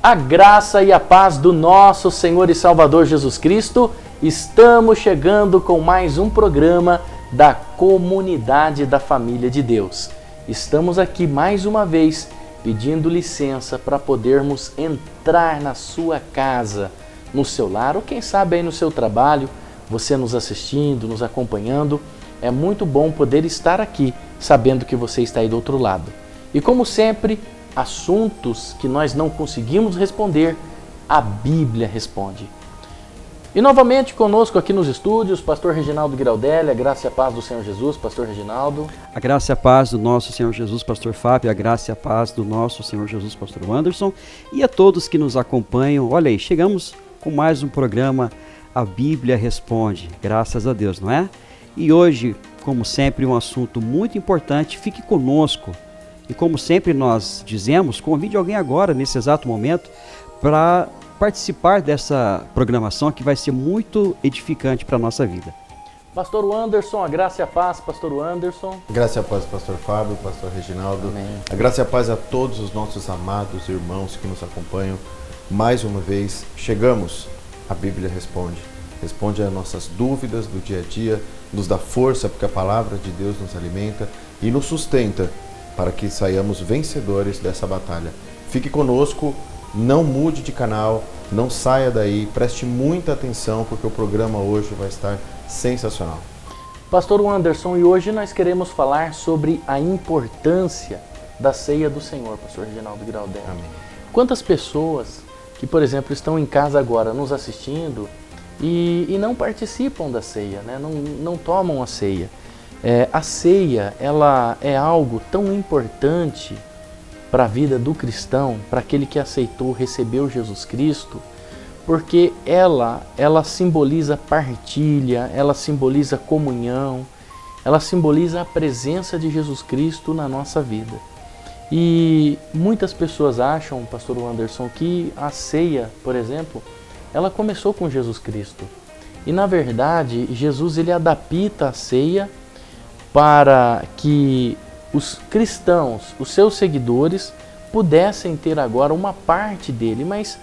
A graça e a paz do nosso Senhor e Salvador Jesus Cristo, estamos chegando com mais um programa da Comunidade da Família de Deus. Estamos aqui mais uma vez pedindo licença para podermos entrar na sua casa, no seu lar ou quem sabe aí no seu trabalho, você nos assistindo, nos acompanhando. É muito bom poder estar aqui sabendo que você está aí do outro lado. E como sempre, assuntos que nós não conseguimos responder, a Bíblia responde. E novamente conosco aqui nos estúdios, pastor Reginaldo Giraldelli, a graça e a paz do Senhor Jesus, pastor Reginaldo. A graça e a paz do nosso Senhor Jesus, pastor Fábio, a graça e a paz do nosso Senhor Jesus, pastor Anderson, e a todos que nos acompanham. Olha aí, chegamos com mais um programa, a Bíblia responde, graças a Deus, não é? E hoje, como sempre, um assunto muito importante, fique conosco. E como sempre nós dizemos, convide alguém agora, nesse exato momento, para participar dessa programação que vai ser muito edificante para a nossa vida. Pastor Anderson, a graça e a paz, pastor Anderson. Graça e a paz, pastor Fábio, pastor Reginaldo. Amém. A graça e a paz a todos os nossos amados irmãos que nos acompanham. Mais uma vez, chegamos, a Bíblia responde. Responde às nossas dúvidas do dia a dia, nos dá força porque a palavra de Deus nos alimenta e nos sustenta para que saiamos vencedores dessa batalha. Fique conosco, não mude de canal, não saia daí, preste muita atenção porque o programa hoje vai estar sensacional. Pastor Anderson, e hoje nós queremos falar sobre a importância da ceia do Senhor, pastor Reginaldo Giraldelli. Amém. Quantas pessoas que, por exemplo, estão em casa agora nos assistindo e não participam da ceia, né? não tomam a ceia. A ceia, ela é algo tão importante para a vida do cristão, para aquele que aceitou, recebeu Jesus Cristo, porque ela simboliza partilha, ela simboliza comunhão, ela simboliza a presença de Jesus Cristo na nossa vida. E muitas pessoas acham, pastor Anderson, que a ceia, por exemplo, ela começou com Jesus Cristo. E na verdade, Jesus ele adapta a ceia para que os cristãos, os seus seguidores, pudessem ter agora uma parte dele. Mas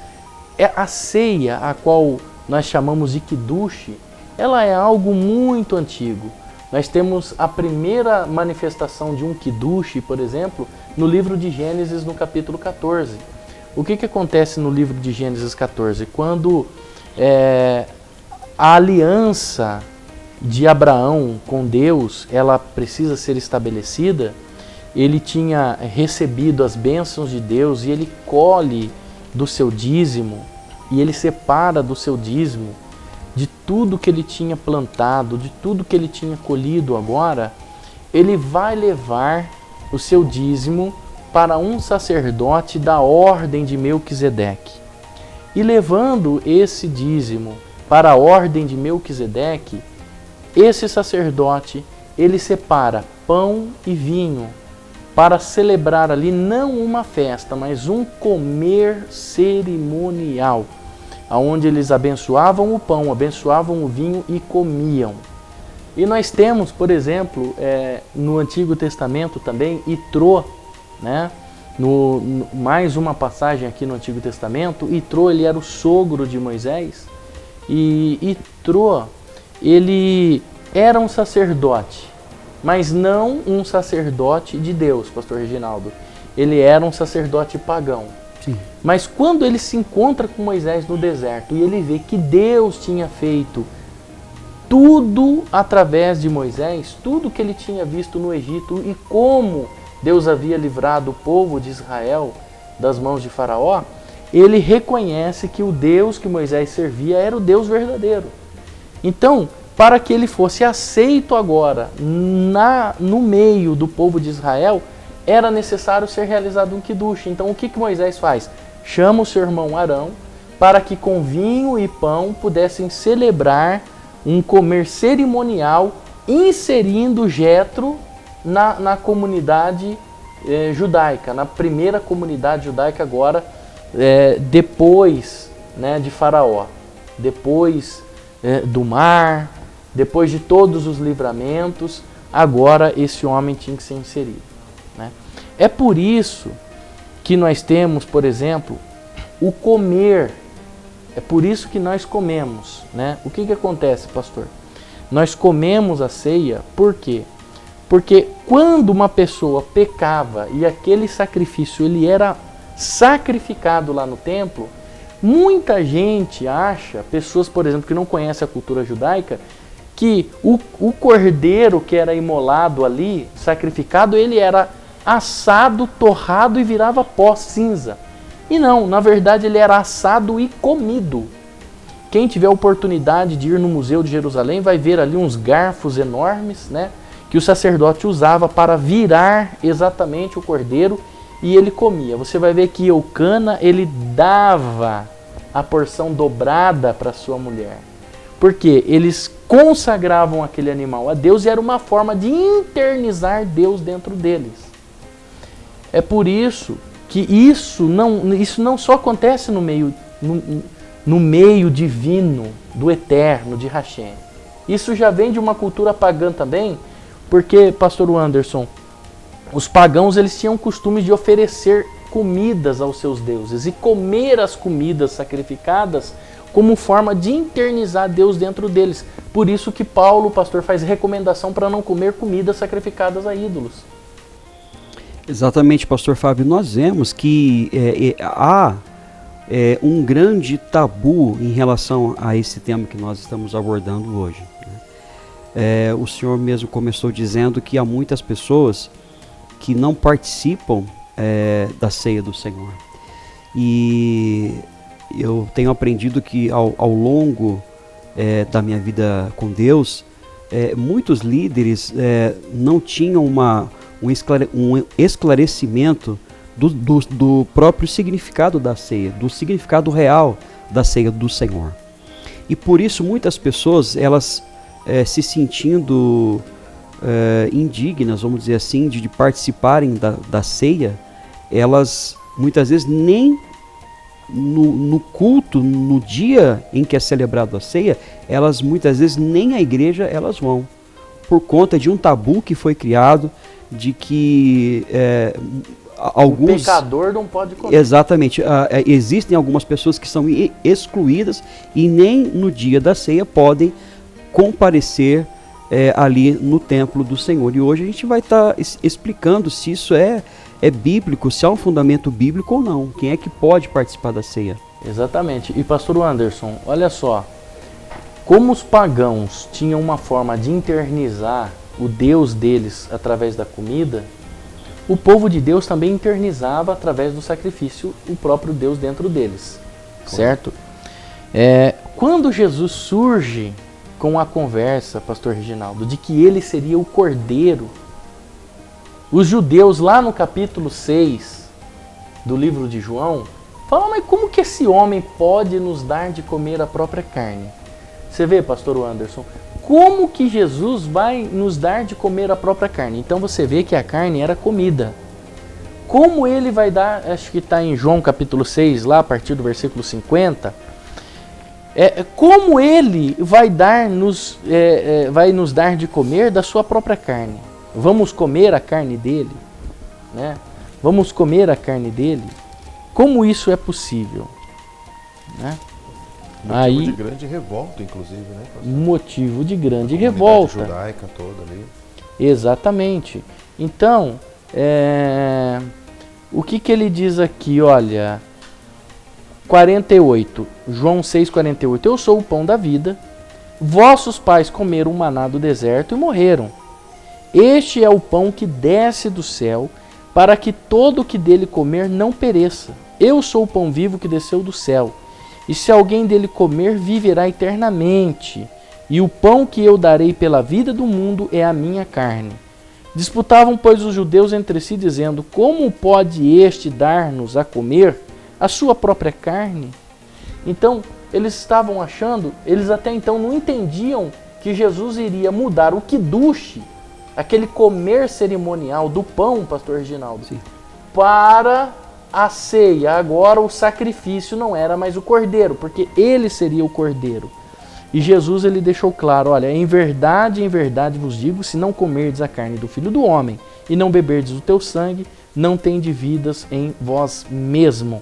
a ceia, a qual nós chamamos de Kiddush, ela é algo muito antigo. Nós temos a primeira manifestação de um Kiddush, por exemplo, no livro de Gênesis, no capítulo 14. O que acontece no livro de Gênesis 14? Quando a aliança de Abraão com Deus, ela precisa ser estabelecida, ele tinha recebido as bênçãos de Deus e ele colhe do seu dízimo e ele separa do seu dízimo de tudo que ele tinha plantado, de tudo que ele tinha colhido agora, ele vai levar o seu dízimo para um sacerdote da ordem de Melquisedeque. E levando esse dízimo para a ordem de Melquisedeque, esse sacerdote, ele separa pão e vinho para celebrar ali não uma festa, mas um comer cerimonial, onde eles abençoavam o pão, abençoavam o vinho e comiam. E nós temos, por exemplo, no Antigo Testamento também, Itró, né? Mais uma passagem aqui no Antigo Testamento, Itró ele era o sogro de Moisés, e Itró, ele era um sacerdote, mas não um sacerdote de Deus, pastor Reginaldo. Ele era um sacerdote pagão. Sim. Mas quando ele se encontra com Moisés no deserto e ele vê que Deus tinha feito tudo através de Moisés, tudo que ele tinha visto no Egito e como Deus havia livrado o povo de Israel das mãos de Faraó, ele reconhece que o Deus que Moisés servia era o Deus verdadeiro. Então, para que ele fosse aceito agora no meio do povo de Israel, era necessário ser realizado um Kiddush. Então, o que Moisés faz? Chama o seu irmão Arão para que com vinho e pão pudessem celebrar um comer cerimonial, inserindo Jetro na comunidade judaica, na primeira comunidade judaica agora, depois, né, de Faraó, depois do mar, depois de todos os livramentos, agora esse homem tinha que ser inserido, né? É por isso que nós temos, por exemplo, o comer. É por isso que nós comemos, né? O que acontece, pastor? Nós comemos a ceia, por quê? Porque quando uma pessoa pecava e aquele sacrifício ele era sacrificado lá no templo, muita gente acha, pessoas, por exemplo, que não conhecem a cultura judaica, que o cordeiro que era imolado ali, sacrificado, ele era assado, torrado e virava pó, cinza. E não, na verdade ele era assado e comido. Quem tiver a oportunidade de ir no Museu de Jerusalém vai ver ali uns garfos enormes, né, que o sacerdote usava para virar exatamente o cordeiro e ele comia. Você vai ver que Eucana, ele dava a porção dobrada para sua mulher. Porque eles consagravam aquele animal a Deus e era uma forma de internizar Deus dentro deles. É por isso que isso não só acontece no meio divino, do eterno, de Hashem. Isso já vem de uma cultura pagã também, porque, pastor Anderson, os pagãos eles tinham o costume de oferecer comidas aos seus deuses e comer as comidas sacrificadas como forma de internizar Deus dentro deles. Por isso que Paulo, pastor, faz recomendação para não comer comidas sacrificadas a ídolos. Exatamente, pastor Fábio. Nós vemos que há um grande tabu em relação a esse tema que nós estamos abordando hoje. O senhor mesmo começou dizendo que há muitas pessoas que não participam da ceia do Senhor. E eu tenho aprendido que ao longo da minha vida com Deus, muitos líderes não tinham um esclarecimento do próprio significado da ceia, do significado real da ceia do Senhor. E por isso muitas pessoas, elas se sentindo indignas, vamos dizer assim, de participarem da ceia, elas muitas vezes nem no culto, no dia em que é celebrado a ceia, elas muitas vezes nem à igreja elas vão, por conta de um tabu que foi criado, de que alguns... O pecador não pode comer. Exatamente. Existem algumas pessoas que são excluídas e nem no dia da ceia podem comparecer ali no templo do Senhor. E hoje a gente vai estar explicando se isso é bíblico, se há um fundamento bíblico ou não. Quem é que pode participar da ceia? Exatamente. E pastor Anderson, olha só, como os pagãos tinham uma forma de internizar o Deus deles através da comida, o povo de Deus também internizava através do sacrifício o próprio Deus dentro deles, certo? Quando Jesus surge com a conversa, pastor Reginaldo, de que ele seria o cordeiro, os judeus lá no capítulo 6 do livro de João falam, mas como que esse homem pode nos dar de comer a própria carne? Você vê, pastor Anderson, como que Jesus vai nos dar de comer a própria carne? Então você vê que a carne era comida. Como ele vai dar, acho que está em João capítulo 6, lá a partir do versículo 50, como ele vai nos dar de comer da sua própria carne? Vamos comer a carne dele, né? Vamos comer a carne dele. Como isso é possível, né? Motivo de grande revolta, inclusive, né? Motivo de grande revolta. Judaica toda ali. Exatamente. Então, o que ele diz aqui? Olha, 48, João 6,48. Eu sou o pão da vida. Vossos pais comeram o maná do deserto e morreram. Este é o pão que desce do céu, para que todo o que dele comer não pereça. Eu sou o pão vivo que desceu do céu. E se alguém dele comer, viverá eternamente. E o pão que eu darei pela vida do mundo é a minha carne. Disputavam, pois, os judeus entre si, dizendo, como pode este dar-nos a comer a sua própria carne? Então, eles estavam achando, eles até então não entendiam que Jesus iria mudar o quiduche, aquele comer cerimonial do pão, pastor Reginaldo, sim, para a ceia. Agora o sacrifício não era mais o cordeiro, porque ele seria o cordeiro. E Jesus ele deixou claro, olha, em verdade vos digo, se não comerdes a carne do Filho do Homem e não beberdes o teu sangue, não tendes vidas em vós mesmo.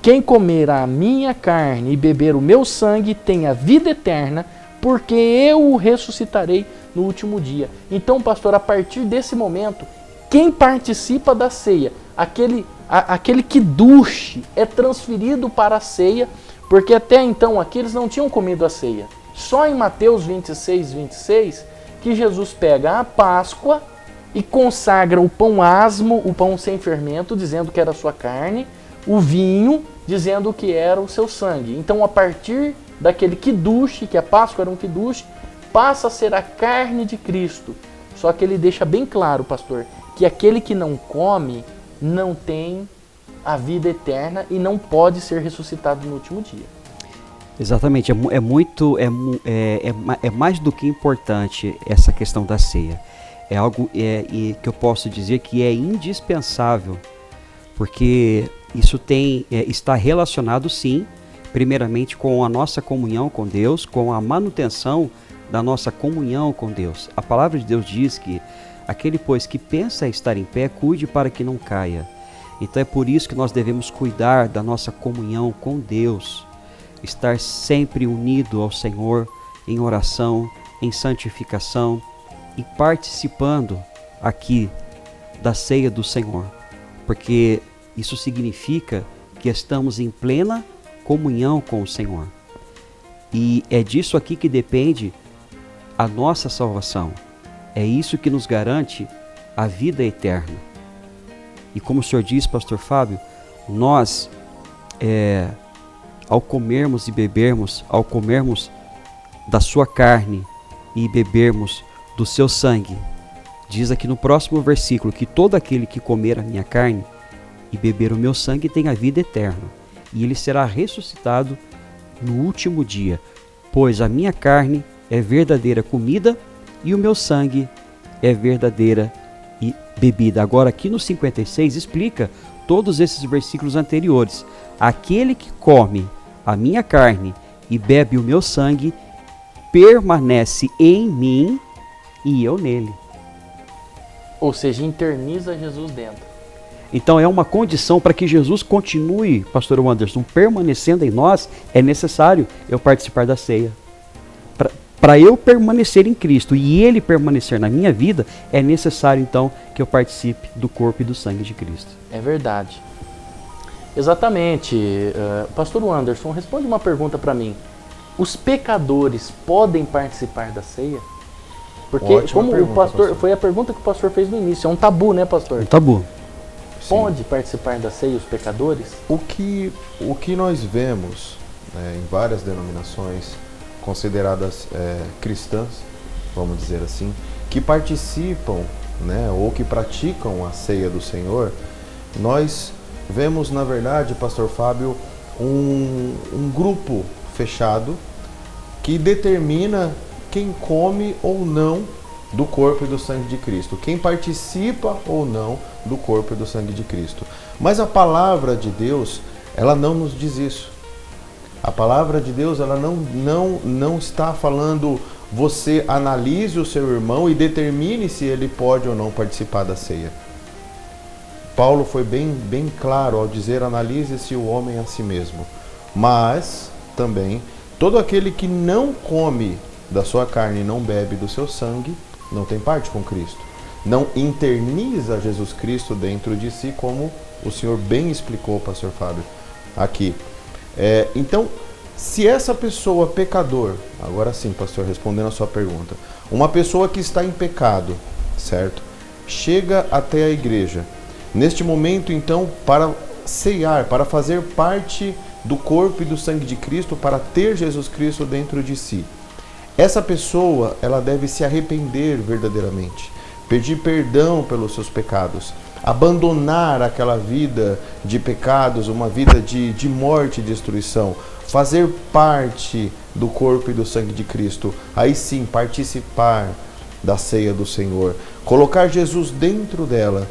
Quem comer a minha carne e beber o meu sangue tem a vida eterna, porque eu o ressuscitarei no último dia. Então, pastor, a partir desse momento, quem participa da ceia, aquele que duche, é transferido para a ceia, porque até então aqui eles não tinham comido a ceia. Só em Mateus 26, 26, que Jesus pega a Páscoa e consagra o pão asmo, o pão sem fermento, dizendo que era a sua carne, o vinho, dizendo que era o seu sangue. Então, a partir daquele quiduche, que a Páscoa era um quiduche, passa a ser a carne de Cristo. Só que ele deixa bem claro, pastor, que aquele que não come não tem a vida eterna e não pode ser ressuscitado no último dia. Exatamente, é mais do que importante essa questão da ceia. É algo que eu posso dizer que é indispensável, porque isso está relacionado, sim, primeiramente com a nossa comunhão com Deus, com a manutenção da nossa comunhão com Deus. A palavra de Deus diz que aquele, pois, que pensa estar em pé, cuide para que não caia. Então é por isso que nós devemos cuidar da nossa comunhão com Deus, estar sempre unido ao Senhor em oração, em santificação e participando aqui da ceia do Senhor, porque isso significa que estamos em plena comunhão com o Senhor. E é disso aqui que depende a nossa salvação. É isso que nos garante a vida eterna. E como o senhor diz, pastor Fábio, nós, ao comermos e bebermos, ao comermos da sua carne e bebermos do seu sangue, diz aqui no próximo versículo que todo aquele que comer a minha carne e beber o meu sangue tem a vida eterna, e ele será ressuscitado no último dia, pois a minha carne é verdadeira comida e o meu sangue é verdadeira e bebida. Agora aqui no 56 explica todos esses versículos anteriores. Aquele que come a minha carne e bebe o meu sangue permanece em mim e eu nele. Ou seja, interniza Jesus dentro. Então é uma condição para que Jesus continue, pastor Anderson, permanecendo em nós, é necessário eu participar da ceia. Para eu permanecer em Cristo e Ele permanecer na minha vida, é necessário então que eu participe do corpo e do sangue de Cristo. É verdade. Exatamente. Pastor Anderson, responde uma pergunta para mim. Os pecadores podem participar da ceia? Porque como o pastor, foi a pergunta que o pastor fez no início, é um tabu, né, pastor? Um tabu. Pode participar da ceia os pecadores? O que nós vemos, em várias denominações consideradas cristãs, vamos dizer assim, que participam, ou que praticam a ceia do Senhor, nós vemos, na verdade, pastor Fábio, um grupo fechado que determina quem come ou não do corpo e do sangue de Cristo, quem participa ou não do corpo e do sangue de Cristo. Mas a palavra de Deus, ela não nos diz isso. A palavra de Deus, ela não está falando, você analise o seu irmão e determine se ele pode ou não participar da ceia. Paulo foi bem claro ao dizer, analise-se o homem a si mesmo. Mas, também, todo aquele que não come da sua carne e não bebe do seu sangue, não tem parte com Cristo. Não interniza Jesus Cristo dentro de si, como o senhor bem explicou, pastor Fábio, aqui. Então, se essa pessoa pecador, agora sim, pastor, respondendo a sua pergunta, uma pessoa que está em pecado, certo? Chega até a igreja. Neste momento, então, para ceiar, para fazer parte do corpo e do sangue de Cristo, para ter Jesus Cristo dentro de si. Essa pessoa, ela deve se arrepender verdadeiramente, pedir perdão pelos seus pecados, abandonar aquela vida de pecados, uma vida de morte e destruição, fazer parte do corpo e do sangue de Cristo, aí sim participar da ceia do Senhor, colocar Jesus dentro dela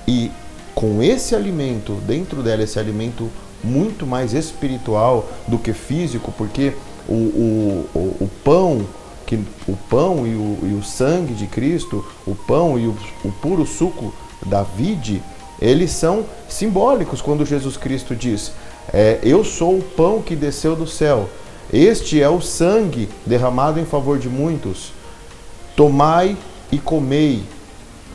e com esse alimento, dentro dela, esse alimento muito mais espiritual do que físico, porque o pão e o sangue de Cristo, o pão e o puro suco da vide, eles são simbólicos quando Jesus Cristo diz: Eu sou o pão que desceu do céu. Este é o sangue derramado em favor de muitos. Tomai e comei,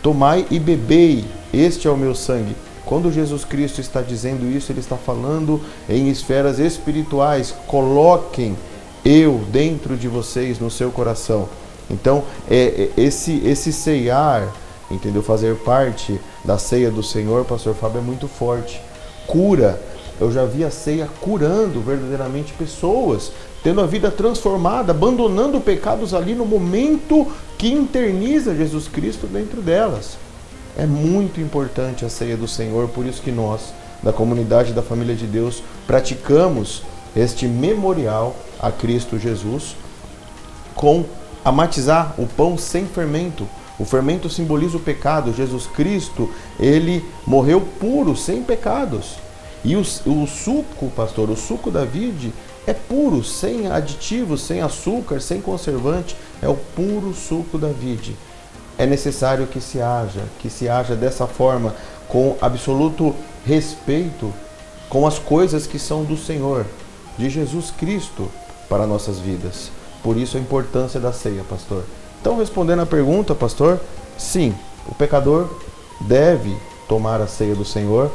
tomai e bebei, este é o meu sangue. Quando Jesus Cristo está dizendo isso, Ele está falando em esferas espirituais. Coloquem eu dentro de vocês, no seu coração. Então, esse ceiar, entendeu? Fazer parte da ceia do Senhor, Pastor Fábio, é muito forte. Cura. Eu já vi a ceia curando verdadeiramente pessoas, tendo a vida transformada, abandonando pecados ali no momento que interniza Jesus Cristo dentro delas. É muito importante a ceia do Senhor, por isso que nós, da comunidade da família de Deus, praticamos este memorial a Cristo Jesus com amatizar o pão sem fermento. O fermento simboliza o pecado. Jesus Cristo, Ele morreu puro, sem pecados. E o suco, pastor, o suco da vide é puro, sem aditivos, sem açúcar, sem conservante. É o puro suco da vide. É necessário que se haja dessa forma, com absoluto respeito com as coisas que são do Senhor, de Jesus Cristo, para nossas vidas. Por isso a importância da ceia, pastor. Então, respondendo à pergunta, pastor, sim, o pecador deve tomar a ceia do Senhor,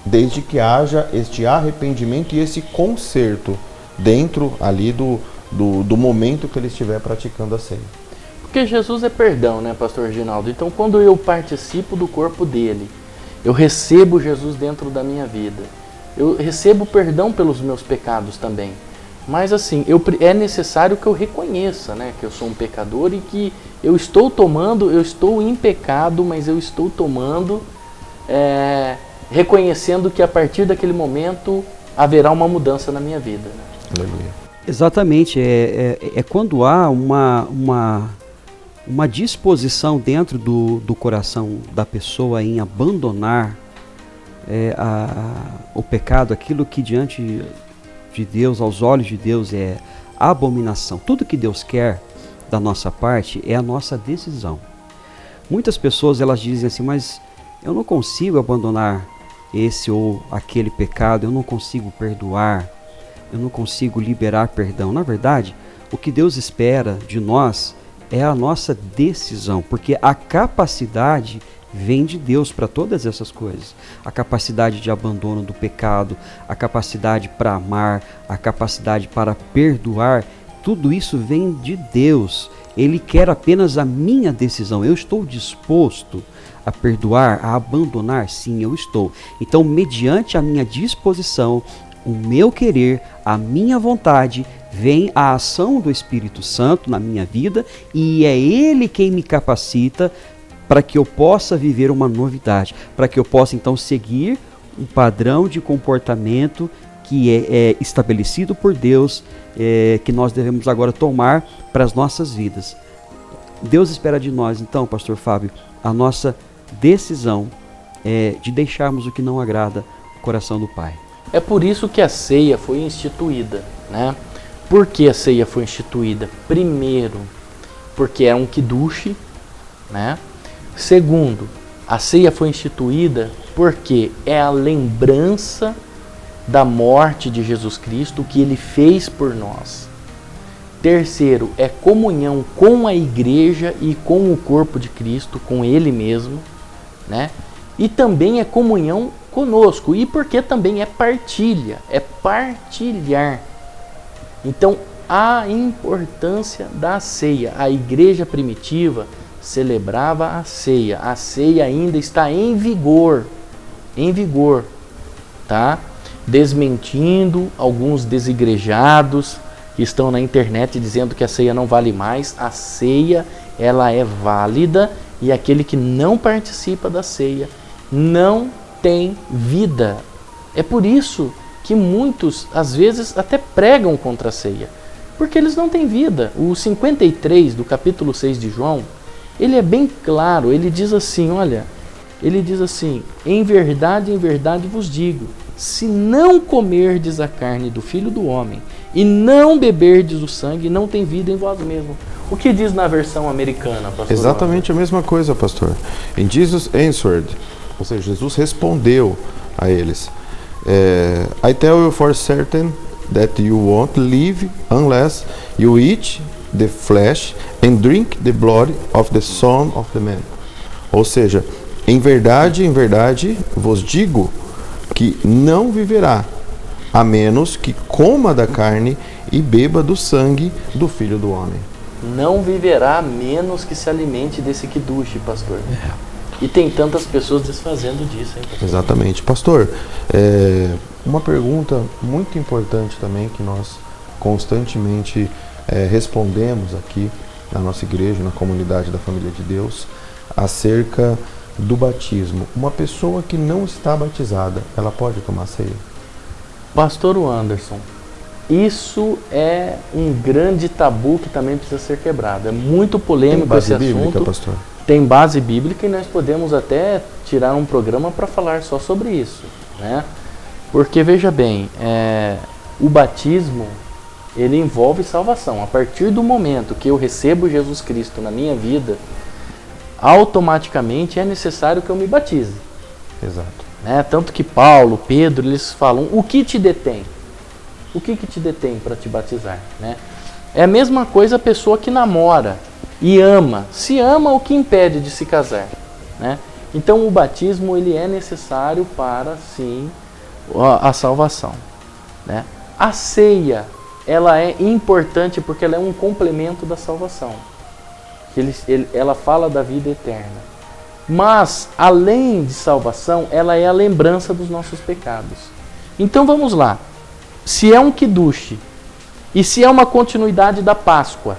desde que haja este arrependimento e esse conserto dentro ali do momento que ele estiver praticando a ceia. Porque Jesus é perdão, né, pastor Reginaldo? Então, quando eu participo do corpo dele, eu recebo Jesus dentro da minha vida. Eu recebo perdão pelos meus pecados também. Mas assim, é necessário que eu reconheça, né, que eu sou um pecador e que eu estou em pecado, mas eu estou tomando, reconhecendo que a partir daquele momento haverá uma mudança na minha vida. Né? Aleluia. Exatamente, é quando há uma disposição dentro do coração da pessoa em abandonar o pecado, aquilo que diante de Deus, aos olhos de Deus, é abominação. Tudo que Deus quer da nossa parte é a nossa decisão. Muitas pessoas elas dizem assim, mas eu não consigo abandonar esse ou aquele pecado, eu não consigo perdoar, eu não consigo liberar perdão. Na verdade, o que Deus espera de nós é a nossa decisão, porque a capacidade vem de Deus para todas essas coisas. A capacidade de abandono do pecado, a capacidade para amar, a capacidade para perdoar, tudo isso vem de Deus. Ele quer apenas a minha decisão. Eu estou disposto a perdoar, a abandonar? Sim, eu estou. Então, mediante a minha disposição, o meu querer, a minha vontade, vem a ação do Espírito Santo na minha vida e é Ele quem me capacita para que eu possa viver uma novidade, para que eu possa então seguir um padrão de comportamento que é estabelecido por Deus, que nós devemos agora tomar para as nossas vidas. Deus espera de nós, então, pastor Fábio, a nossa decisão de deixarmos o que não agrada o coração do Pai. É por isso que a ceia foi instituída, né? Por que a ceia foi instituída? Primeiro, porque é um quiduche, né? Segundo, a ceia foi instituída porque é a lembrança da morte de Jesus Cristo, que Ele fez por nós. Terceiro, é comunhão com a igreja e com o corpo de Cristo, com Ele mesmo, né? E também é comunhão conosco, e porque também é partilha, é partilhar. Então, a importância da ceia. A igreja primitiva celebrava a ceia ainda está em vigor, tá? Desmentindo alguns desigrejados que estão na internet dizendo que a ceia não vale mais. A ceia, ela é válida, e aquele que não participa da ceia não tem vida. É por isso que muitos, às vezes, até pregam contra a ceia, porque eles não têm vida. O 53 do capítulo 6 de João, ele é bem claro, ele diz assim, em verdade vos digo, se não comerdes a carne do Filho do Homem e não beberdes o sangue, não tem vida em vós mesmos. O que diz na versão americana, pastor? Exatamente a mesma coisa, pastor. And Jesus answered, ou seja, Jesus respondeu a eles. I tell you for certain that you won't live unless you eat the flesh and drink the blood of the Son of the Man. Ou seja, em verdade, vos digo que não viverá, a menos que coma da carne e beba do sangue do Filho do Homem. Não viverá a menos que se alimente desse quiduche, pastor. E tem tantas pessoas desfazendo disso, hein, pastor? Exatamente. Pastor, uma pergunta muito importante também que nós constantemente respondemos aqui na nossa igreja, na comunidade da Família de Deus, acerca do batismo. Uma pessoa que não está batizada, ela pode tomar ceia? Pastor Anderson, isso é um grande tabu que também precisa ser quebrado. É muito polêmico esse assunto. Tem base bíblica, pastor? Tem base bíblica e nós podemos até tirar um programa para falar só sobre isso, né? Porque, veja bem, o batismo, ele envolve salvação. A partir do momento que eu recebo Jesus Cristo na minha vida, automaticamente é necessário que eu me batize. Exato. Tanto que Paulo, Pedro, eles falam, o que te detém? O que te detém para te batizar? Né? É a mesma coisa a pessoa que namora e ama. Se ama, o que impede de se casar? Né? Então o batismo ele é necessário para, sim, a salvação. Né? A ceia, ela é importante porque ela é um complemento da salvação. Ela fala da vida eterna. Mas, além de salvação, ela é a lembrança dos nossos pecados. Então vamos lá. Se é um quiduche e se é uma continuidade da Páscoa,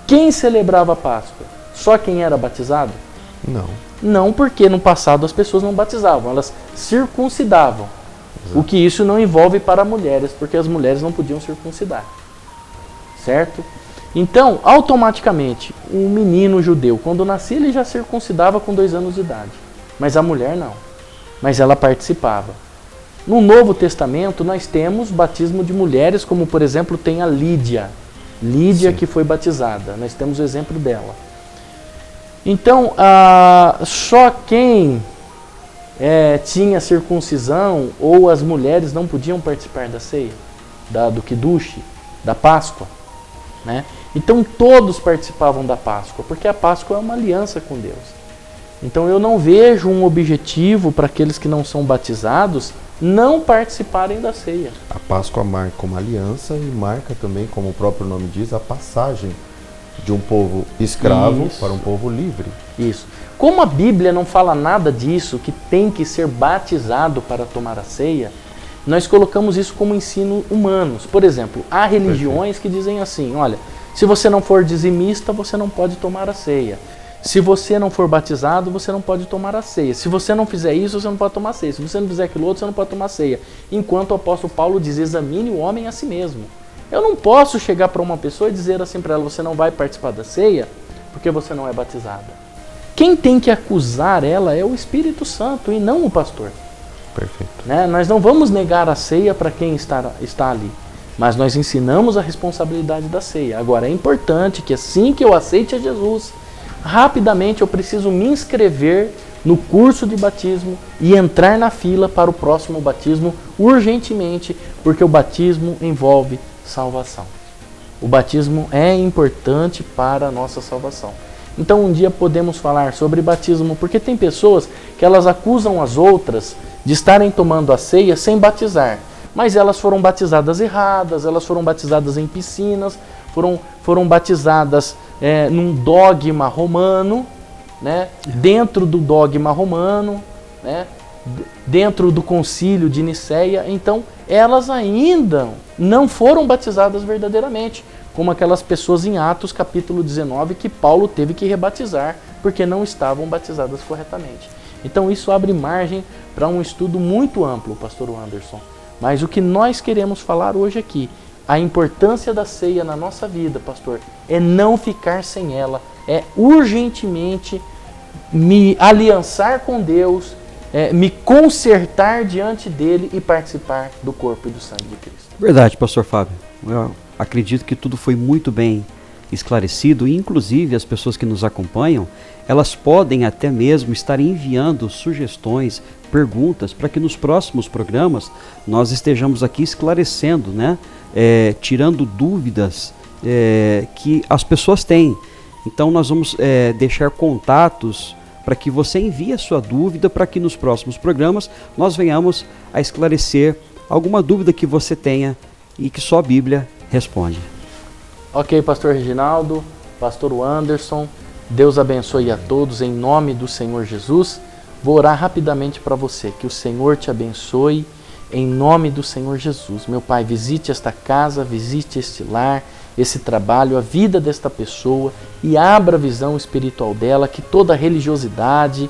quem celebrava a Páscoa? Só quem era batizado? Não. Não, porque no passado as pessoas não batizavam, elas circuncidavam. Exato. O que isso não envolve para mulheres, porque as mulheres não podiam circuncidar. Certo? Então, automaticamente, um menino judeu, quando nascia, ele já circuncidava com 2 anos de idade. Mas a mulher não. Mas ela participava. No Novo Testamento, nós temos batismo de mulheres, como, por exemplo, tem a Lídia. Lídia, sim, que foi batizada. Nós temos o exemplo dela. Então, só quem tinha circuncisão ou as mulheres não podiam participar da ceia, do quiduche, da Páscoa. Né? Então todos participavam da Páscoa, porque a Páscoa é uma aliança com Deus. Então eu não vejo um objetivo para aqueles que não são batizados não participarem da ceia. A Páscoa marca uma aliança e marca também, como o próprio nome diz, a passagem de um povo escravo para um povo livre. Isso. Como a Bíblia não fala nada disso, que tem que ser batizado para tomar a ceia, nós colocamos isso como ensino humanos. Por exemplo, há religiões que dizem assim, olha, se você não for dizimista, você não pode tomar a ceia. Se você não for batizado, você não pode tomar a ceia. Se você não fizer isso, você não pode tomar a ceia. Se você não fizer aquilo outro, você não pode tomar a ceia. Enquanto o apóstolo Paulo diz, examine o homem a si mesmo. Eu não posso chegar para uma pessoa e dizer assim para ela, você não vai participar da ceia porque você não é batizada. Quem tem que acusar ela é o Espírito Santo e não o pastor. Perfeito. Né? Nós não vamos negar a ceia para quem está ali, mas nós ensinamos a responsabilidade da ceia. Agora é importante que assim que eu aceite a Jesus, rapidamente eu preciso me inscrever no curso de batismo e entrar na fila para o próximo batismo urgentemente, porque o batismo envolve salvação. O batismo é importante para a nossa salvação. Então um dia podemos falar sobre batismo, porque tem pessoas que elas acusam as outras de estarem tomando a ceia sem batizar. Mas elas foram batizadas erradas, elas foram batizadas em piscinas, foram batizadas num dogma romano, né? Dentro do dogma romano, né? Dentro do concílio de Niceia. Então elas ainda não foram batizadas verdadeiramente, como aquelas pessoas em Atos capítulo 19 que Paulo teve que rebatizar porque não estavam batizadas corretamente. Então isso abre margem para um estudo muito amplo, pastor Anderson. Mas o que nós queremos falar hoje aqui, a importância da ceia na nossa vida, pastor, é não ficar sem ela, é urgentemente me aliançar com Deus, me consertar diante dele e participar do corpo e do sangue de Cristo. Verdade, pastor Fábio. Eu acredito que tudo foi muito bem esclarecido, e inclusive as pessoas que nos acompanham, elas podem até mesmo estar enviando sugestões, perguntas, para que nos próximos programas nós estejamos aqui esclarecendo, né? Tirando dúvidas que as pessoas têm. Então nós vamos deixar contatos para que você envie a sua dúvida, para que nos próximos programas nós venhamos a esclarecer alguma dúvida que você tenha e que só a Bíblia responde. Ok, pastor Reginaldo, pastor Anderson, Deus abençoe a todos em nome do Senhor Jesus. Vou orar rapidamente para você, que o Senhor te abençoe em nome do Senhor Jesus. Meu Pai, visite esta casa, visite este lar, esse trabalho, a vida desta pessoa e abra a visão espiritual dela, que toda a religiosidade,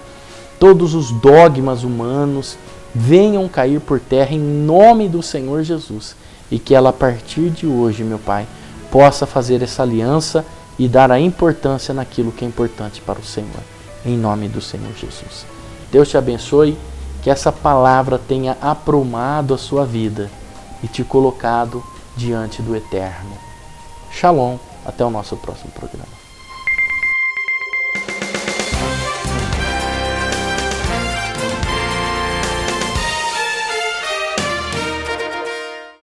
todos os dogmas humanos venham cair por terra em nome do Senhor Jesus e que ela a partir de hoje, meu Pai, possa fazer essa aliança e dar a importância naquilo que é importante para o Senhor, em nome do Senhor Jesus. Deus te abençoe, que essa palavra tenha aprumado a sua vida e te colocado diante do Eterno. Shalom, até o nosso próximo programa.